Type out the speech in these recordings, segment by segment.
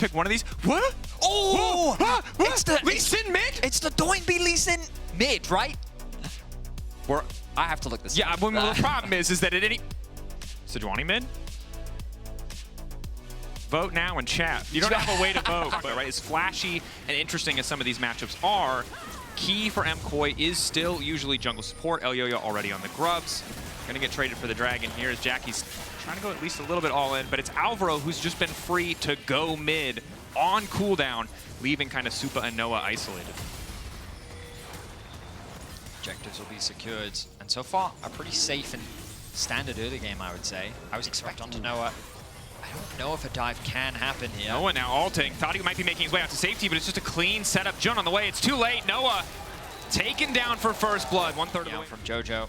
pick one of these. What? Oh! It's the Lee Sin mid? It's the Doinby Lee Sin mid, right? I have to look this up. Yeah, the problem is that at any... Sejuani mid? Vote now in chat. You don't have a way to vote, but right? As flashy and interesting as some of these matchups are, key for MKOI is still usually jungle support. Elyoyo already on the grubs. Gonna get traded for the dragon here as Jackie's trying to go at least a little bit all in, but it's Alvaro who's just been free to go mid on cooldown, leaving kind of Supa and Noah isolated. Objectives will be secured, and so far a pretty safe and standard early game, I would say. I was expecting to Noah. I don't know if a dive can happen here. Noah now ulting. Thought he might be making his way out to safety, but it's just a clean setup. Jun on the way. It's too late. Noah taken down for first blood. 1/3 of the way from JoJo.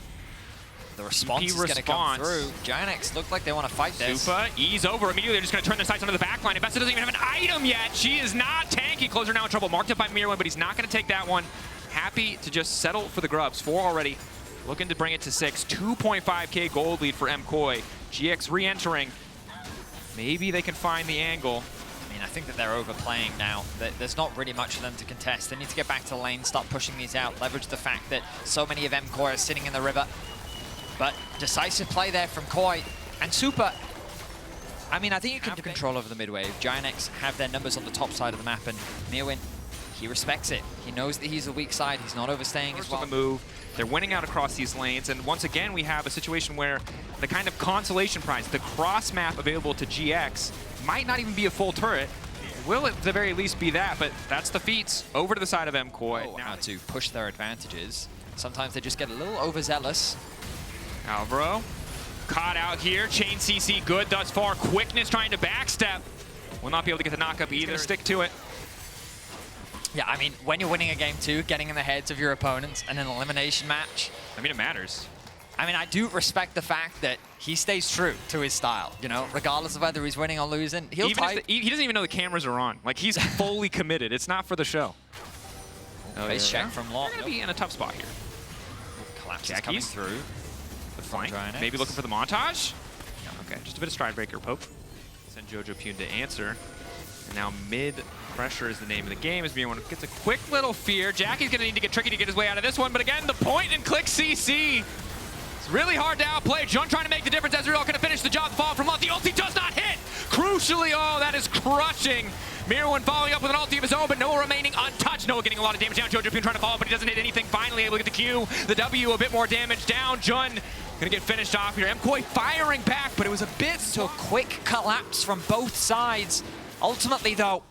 The response is going to come through. GiantX look like they want to fight this. Supa ease over immediately. They're just going to turn their sights onto the back line. Investa doesn't even have an item yet. She is not tanky. Closer now in trouble. Marked up by Mirwin, but he's not going to take that one. Happy to just settle for the grubs. 4 already. Looking to bring it to 6. 2.5k gold lead for MKOI. GX re-entering. Maybe they can find the angle. I mean, I think that they're overplaying now. There's not really much for them to contest. They need to get back to the lane, start pushing these out, leverage the fact that so many of MKOI are sitting in the river. But decisive play there from Koi. And Supa, I mean, I think you can control over the mid wave. GiantX have their numbers on the top side of the map, and Mirwin, he respects it. He knows that he's the weak side. He's not overstaying as well. The move. They're winning out across these lanes, and once again, we have a situation where the kind of consolation prize, the cross map available to GX, might not even be a full turret. It will at the very least be that, but that's the feats over to the side of MKOI. Now to push their advantages. Sometimes they just get a little overzealous. Alvaro caught out here. Chain CC good thus far. Quickness trying to backstep. Will not be able to get the knockup either. Stick to it. Yeah, I mean, when you're winning a game 2, getting in the heads of your opponents in an elimination match. I mean, it matters. I mean, I do respect the fact that he stays true to his style, you know, regardless of whether he's winning or losing. He doesn't even know the cameras are on. Like, he's fully committed. It's not for the show. Face check from Lock. They're going to be in a tough spot here. Collapse is coming through. The flank. Maybe looking for the montage. Yeah, okay, just a bit of stride breaker poke. Send Jojo Pune to answer. And now mid pressure is the name of the game as Mirwin gets a quick little fear. Jackie's going to need to get tricky to get his way out of this one, but again, the point and click CC. It's really hard to outplay. Jun trying to make the difference. Ezreal going to finish the job. Fall from Lot. The ulti does not hit. Crucially, oh, that is crushing. Mirwin following up with an ulti of his own, but Noah remaining untouched. Noah getting a lot of damage down. Jojo Pune trying to follow, but he doesn't hit anything. Finally able to get the Q. The W, a bit more damage down. Jun gonna get finished off here. MKOI firing back, but it was a bit so quick collapse from both sides. Ultimately, though,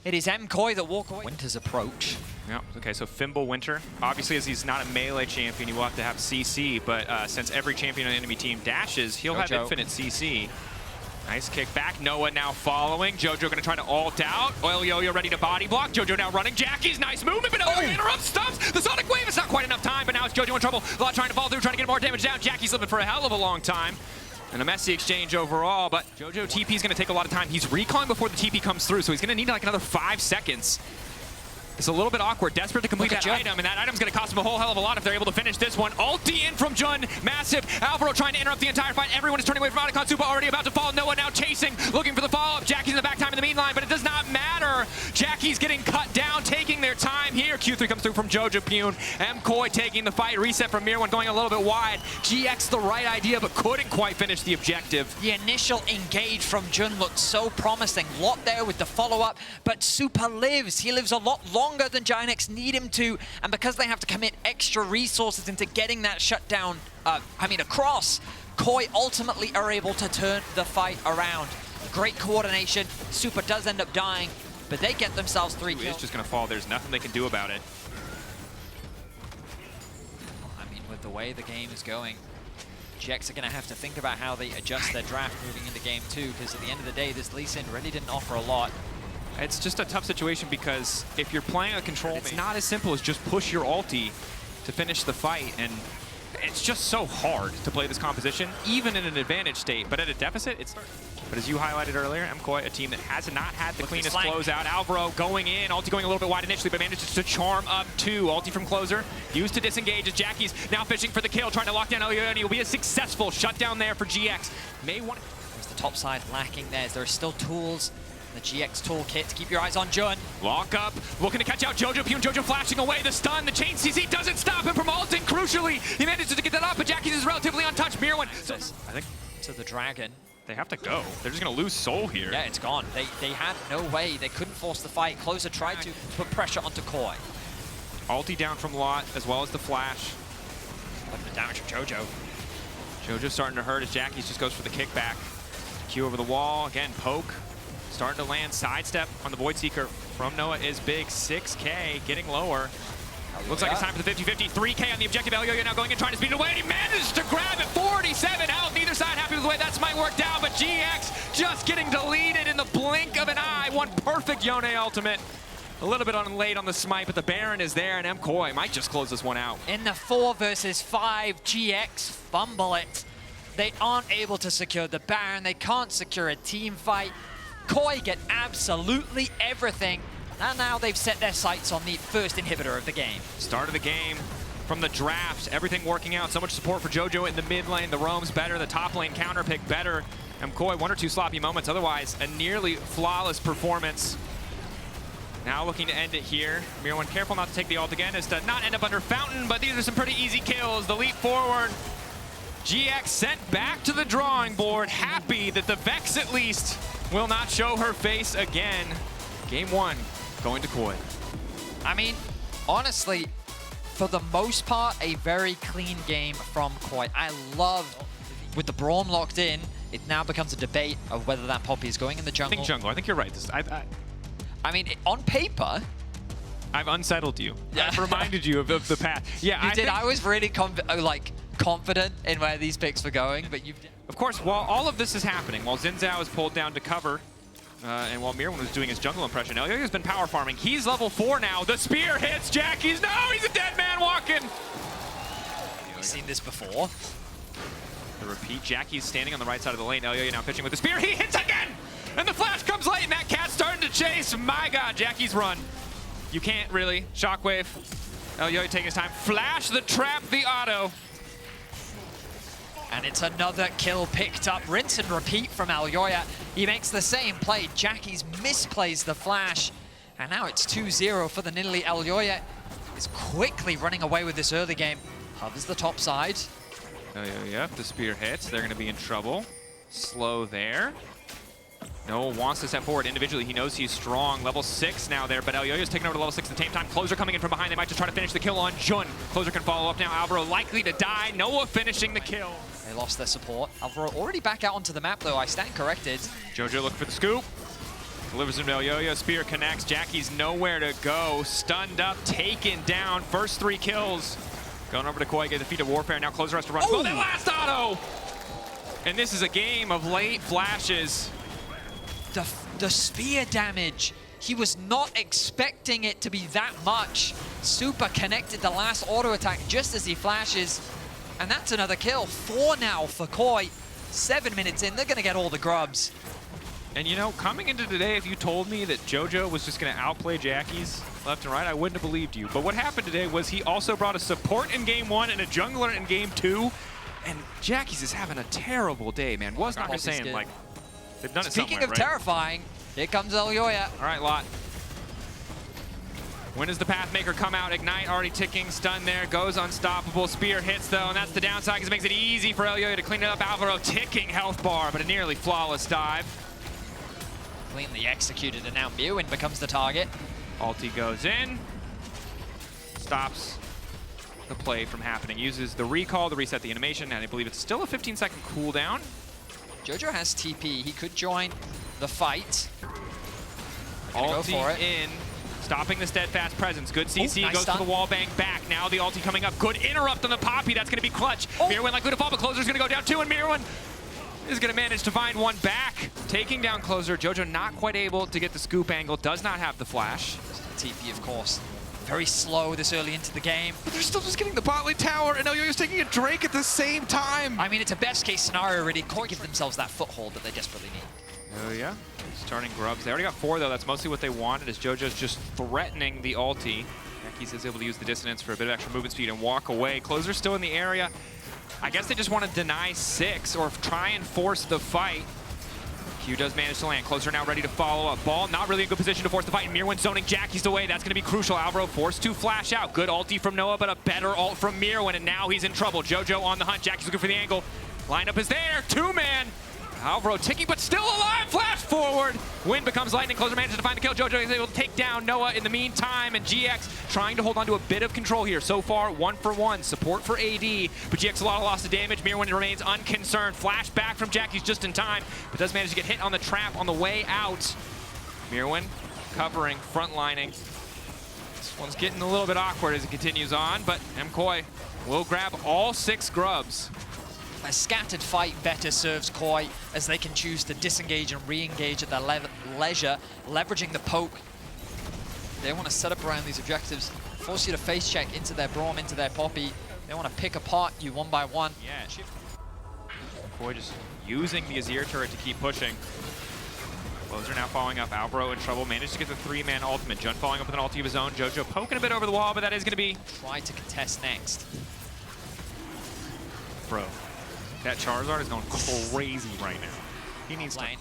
it is MKOI that walk away. Winter's approach. Yeah, okay, so Fimble Winter. Obviously, as he's not a melee champion, you will have to have CC, but since every champion on the enemy team dashes, he'll have infinite CC. Nice kick back. Noah now following. Jojo gonna try to ult out. Elyoyo ready to body block. Jojo now running. Jackie's nice movement, but Elyoyo interrupts, stumps. The Sonic Wave is not quite enough time, but now it's Jojo in trouble. Lot trying to fall through, trying to get more damage down. Jackie's living for a hell of a long time. And a messy exchange overall, but Jojo TP is going to take a lot of time. He's recalling before the TP comes through, so he's going to need like another 5 seconds. It's a little bit awkward. Desperate to complete that item, and that item's going to cost him a whole hell of a lot if they're able to finish this one. Ulti in from Jun. Massive. Alvaro trying to interrupt the entire fight. Everyone is turning away from Otacon. Supa already about to fall. Noah now chasing, looking for the follow-up. Jackie's in the back time in the mean line, but it does not matter. Jackie's getting cut down, taking their time here. Q3 comes through from Jojo Pune. MKOI taking the fight. Reset from Mirwin going a little bit wide. GX the right idea, but couldn't quite finish the objective. The initial engage from Jun looked so promising. Lot there with the follow-up, but Supa lives. He lives a lot longer than GiantX need him to, and because they have to commit extra resources into getting that shutdown, across, KOI ultimately are able to turn the fight around. Great coordination. Supa does end up dying, but they get themselves 3 kills. It's just going to fall. There's nothing they can do about it. I mean, with the way the game is going, GX are going to have to think about how they adjust their draft moving into game 2, because at the end of the day, this Lee Sin really didn't offer a lot. It's just a tough situation because if you're playing a control, it's not as simple as just push your ulti to finish the fight, and it's just so hard to play this composition, even in an advantage state. But at a deficit, it's... But as you highlighted earlier, MKOI, a team that has not had the cleanest closeout. Alvaro going in, ulti going a little bit wide initially, but manages to charm up 2. Ulti from closer, used to disengage as Jackie's now fishing for the kill, trying to lock down Elyoyo, and he'll be a successful shutdown there for GX. May want... There's the top side lacking there. There are still tools The GX toolkit. Keep your eyes on Jun. Lock up, looking to catch out Jojo. Pune Jojo flashing away. The stun, the chain CC doesn't stop him from ulting. Crucially, he manages to get that off, but Jackie's is relatively untouched. Mirwin, so I think to the dragon. They have to go. They're just going to lose soul here. Yeah, it's gone. They had no way. They couldn't force the fight. Closer tried to put pressure onto KazaLoLL. Ulti down from Lot, as well as the flash. Look at the damage from Jojo. Jojo's starting to hurt as Jackie's just goes for the kickback. Q over the wall. Again, poke. Starting to land. Sidestep on the Void Seeker from Noah is big. 6K getting lower. Looks like it's time for the 50-50. 3K on the objective. Elyoyo now going and trying to speed it away, and he managed to grab it. 47 health. Neither side happy with the way that's might work down, but GX just getting deleted in the blink of an eye. One perfect Yone ultimate. A little bit on late on the smite, but the Baron is there, and MKOI might just close this one out. In the 4 versus 5, GX fumble it. They aren't able to secure the Baron. They can't secure a team fight. KOI get absolutely everything. And now they've set their sights on the first inhibitor of the game. Start of the game from the draft, everything working out. So much support for Jojo in the mid lane. The roam's better, the top lane counter pick better. MKOI 1 or 2 sloppy moments, otherwise a nearly flawless performance. Now looking to end it here. Mirwin careful not to take the ult again, is to not end up under Fountain, but these are some pretty easy kills. The leap forward. GX sent back to the drawing board, happy that the Vex at least will not show her face again. Game 1. Going to KOI. I mean, honestly, for the most part, a very clean game from KOI. I love, with the Braum locked in, it now becomes a debate of whether that Poppy is going in the jungle. I think jungle. I think you're right. I mean, on paper, I've unsettled you. Yeah. I've reminded you of the path. Yeah, you did. I was really confident in where these picks were going, but you've... Of course, while all of this is happening, while Xin Zhao is pulled down to cover, and while Mirwin was doing his jungle impression, Elyoyo's been power farming. He's level 4 now. The spear hits Jackie's. No, he's a dead man walking. You've seen this before. The repeat. Jackie's standing on the right side of the lane. Elyoyo now pitching with the spear. He hits again! And the flash comes late, and that cat's starting to chase. My God, Jackie's run. You can't really. Shockwave. Elyoyo taking his time. Flash the trap, the auto. And it's another kill picked up. Rinse and repeat from Elyoyo. He makes the same play. Jackie's misplays the flash. And now it's 2-0 for the Nidalee. Elyoyo is quickly running away with this early game. Hovers the top side. Elyoyo, if the spear hits, they're going to be in trouble. Slow there. Noah wants to step forward individually. He knows he's strong. Level 6 now there, but Elyoyo's taking over to level 6 at the same time. Closer coming in from behind. They might just try to finish the kill on Jun. Closer can follow up now. Alvaro likely to die. Noah finishing the kill. They lost their support. Alvaro already back out onto the map, though. I stand corrected. Jojo looking for the scoop. Delivers him to Elyoyo. Spear connects. Jackie's nowhere to go. Stunned up, taken down. First 3 kills. Going over to KOI, get the feet of Warfare. Now Closer has to run. Oh, that last auto! And this is a game of late flashes. The spear damage, he was not expecting it to be that much. Super connected the last auto attack just as he flashes. And that's another kill. 4 now for KOI. 7 minutes in, they're gonna get all the grubs. And you know, coming into today, if you told me that Jojo was just gonna outplay Jackie's left and right, I wouldn't have believed you. But what happened today was he also brought a support in game 1 and a jungler in game 2. And Jackie's is having a terrible day, man. Was not just saying, like, they've done it somewhere, Speaking of terrifying, here comes Elyoyo. All right, Lot. When does the Pathmaker come out? Ignite already ticking, stun there, goes unstoppable. Spear hits though, and that's the downside because it makes it easy for Elyoyo to clean it up. Alvaro ticking health bar, but a nearly flawless dive. Cleanly executed, and now Mirwin becomes the target. Ulti goes in, stops the play from happening. Uses the recall to reset the animation, and I believe it's still a 15-second cooldown. Jojo has TP. He could join the fight. Ulti go for it. In, stopping the steadfast presence. Good CC, nice goes stun. To the wall bang back. Now the ulti coming up. Good interrupt on the Poppy. That's going to be clutch. Mirwin likely to fall, but Closer's going to go down too, and Mirwin is going to manage to find one back. Taking down Closer. Jojo not quite able to get the scoop angle. Does not have the flash. TP, of course. Very slow this early into the game. But they're still just getting the bot lane tower, and Elyoyo's taking a Drake at the same time. I mean, it's a best-case scenario, really. KOI give themselves that foothold that they desperately need. Oh, yeah. Starting grubs. They already got 4, though. That's mostly what they wanted, as Jojo's just threatening the ulti. Jackie's is able to use the dissonance for a bit of extra movement speed and walk away. Closer's still in the area. I guess they just want to deny 6 or try and force the fight. Q does manage to land. Closer now, ready to follow up. Ball not really in good position to force the fight. And Mirwin zoning Jackie's away. That's going to be crucial. Alvaro forced to flash out. Good ulti from Noah, but a better ult from Mirwin. And now he's in trouble. JoJo on the hunt. Jackie's looking for the angle. Lineup is there. Two-man. Alvaro ticking, but still alive. Flash forward. Wind becomes lightning. Closer manages to find the kill. JoJo is able to take down Noah in the meantime. And GX trying to hold on to a bit of control here. So far, 1-for-1. Support for AD. But GX a lot of loss of damage. Mirwin remains unconcerned. Flash back from Jackie's just in time. But does manage to get hit on the trap on the way out. Mirwin covering, front lining. This one's getting a little bit awkward as it continues on. But MKOI will grab all 6 grubs. A scattered fight better serves KOI as they can choose to disengage and re-engage at their leisure, leveraging the poke. They want to set up around these objectives, force you to face check into their Braum, into their Poppy. They want to pick apart you one by one. Yeah, KOI just using the Azir turret to keep pushing. Closer now following up. Alvaro in trouble. Managed to get the 3-man ultimate. Jun following up with an ulti of his own. JoJo poking a bit over the wall, but that is going to be... Try to contest next. Bro. That Charizard is going crazy right now. He needs lane.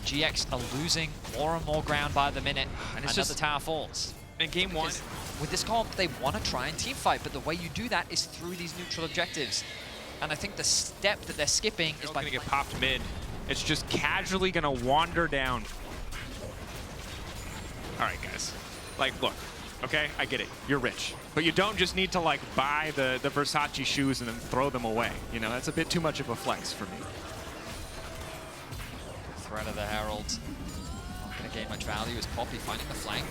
GX are losing more and more ground by the minute, and it's just the tower falls. In game 1, with this comp, they want to try and team fight, but the way you do that is through these neutral objectives. And I think the step that they're skipping is by going to get popped mid. It's just casually going to wander down. All right, guys. Like, look. Okay, I get it. You're rich. But you don't just need to, like, buy the Versace shoes and then throw them away. You know, that's a bit too much of a flex for me. Threat of the Herald. Not going to gain much value as Poppy finding the flank.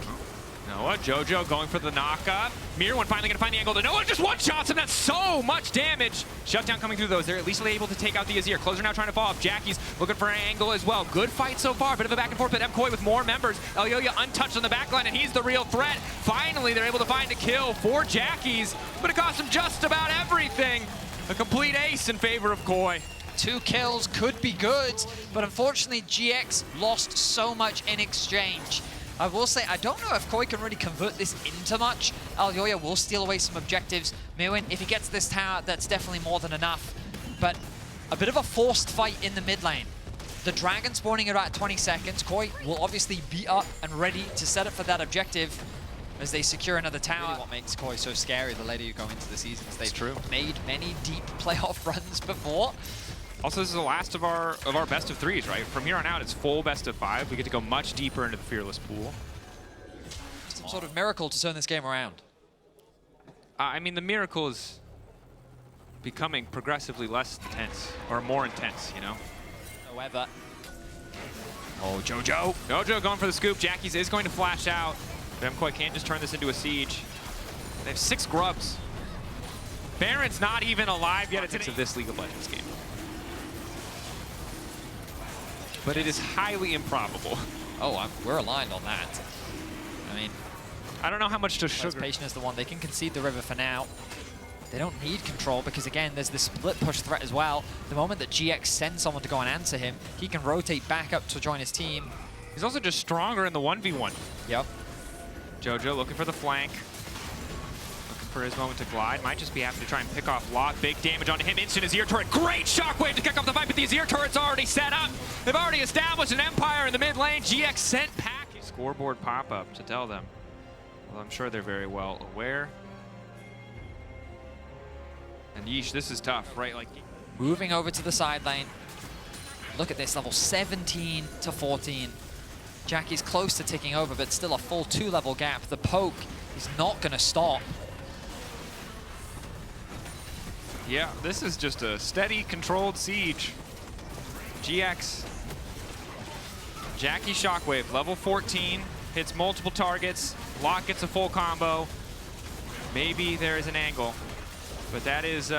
Noah, JoJo going for the knockup. Mirwin finally going to find the angle. Noah just one-shots him. That's so much damage. Shutdown coming through those. They're at least able to take out the Azir. Closer now trying to fall off. Jackie's looking for an angle as well. Good fight so far. Bit of a back and forth, but MKOI with more members. Elyoya untouched on the backline, and he's the real threat. Finally, they're able to find a kill for Jackie's, but it cost him just about everything. A complete ace in favor of KOI. 2 kills could be good, but unfortunately, GX lost so much in exchange. I will say, I don't know if KOI can really convert this into much. Elyoya will steal away some objectives. Mirwin, if he gets this tower, that's definitely more than enough. But a bit of a forced fight in the mid lane. The dragon spawning at about 20 seconds. KOI will obviously be up and ready to set up for that objective as they secure another tower. Really what makes KOI so scary the later you go into the seasons. They've made many deep playoff runs before. Also, this is the last of our best of 3s, right? From here on out, it's full best of 5. We get to go much deeper into the Fearless pool. Some sort of miracle to turn this game around. I mean, the miracle is becoming progressively less intense, or more intense, you know? However. Oh, JoJo. JoJo going for the scoop. Jackie's is going to flash out. But MKOI can't just turn this into a siege. They have 6 grubs. Baron's not even alive yet. It's of this League of Legends game. But it is highly improbable. Oh, we're aligned on that. I mean, I don't know how much to sugar. Patient is the one. They can concede the river for now. They don't need control because, again, there's this split push threat as well. The moment that GX sends someone to go and answer him, he can rotate back up to join his team. He's also just stronger in the 1v1. Yep. JoJo looking for the flank. For his moment to glide. Might just be happy to try and pick off Lot. Big damage onto him. Instant Azir turret. Great shockwave to kick off the fight, but the Azir turret's already set up. They've already established an empire in the mid lane. GX sent pack. Scoreboard pop-up to tell them. Well, I'm sure they're very well aware. And yeesh, this is tough, right? Like, moving over to the side lane. Look at this, level 17 to 14. Jackie's close to ticking over, but still a full 2-level gap. The poke is not going to stop. Yeah, this is just a steady, controlled siege. GX. Jackie Shockwave, level 14, hits multiple targets. Lot gets a full combo. Maybe there is an angle, but that is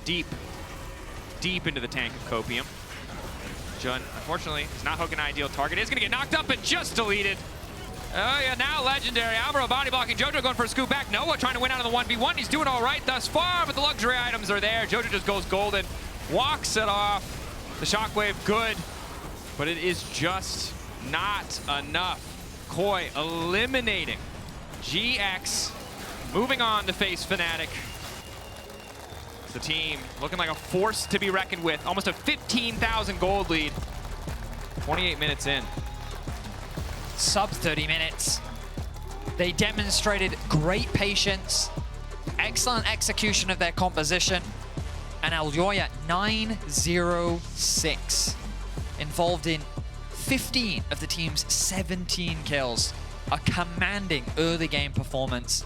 deep into the tank of Copium. Jun, unfortunately, is not hooking an ideal target. Is going to get knocked up and just deleted. Oh yeah, now legendary. Alvaro body blocking. JoJo going for a scoop back. Noah trying to win out of the 1v1. He's doing all right thus far, but the luxury items are there. JoJo just goes golden, walks it off. The shockwave good, but it is just not enough. KOI eliminating GX, moving on to face Fnatic. The team looking like a force to be reckoned with. Almost a 15,000 gold lead. 28 minutes in. Sub 30 minutes. They demonstrated great patience, excellent execution of their composition, and Aljoya 9-0-6. Involved in 15 of the team's 17 kills. A commanding early game performance.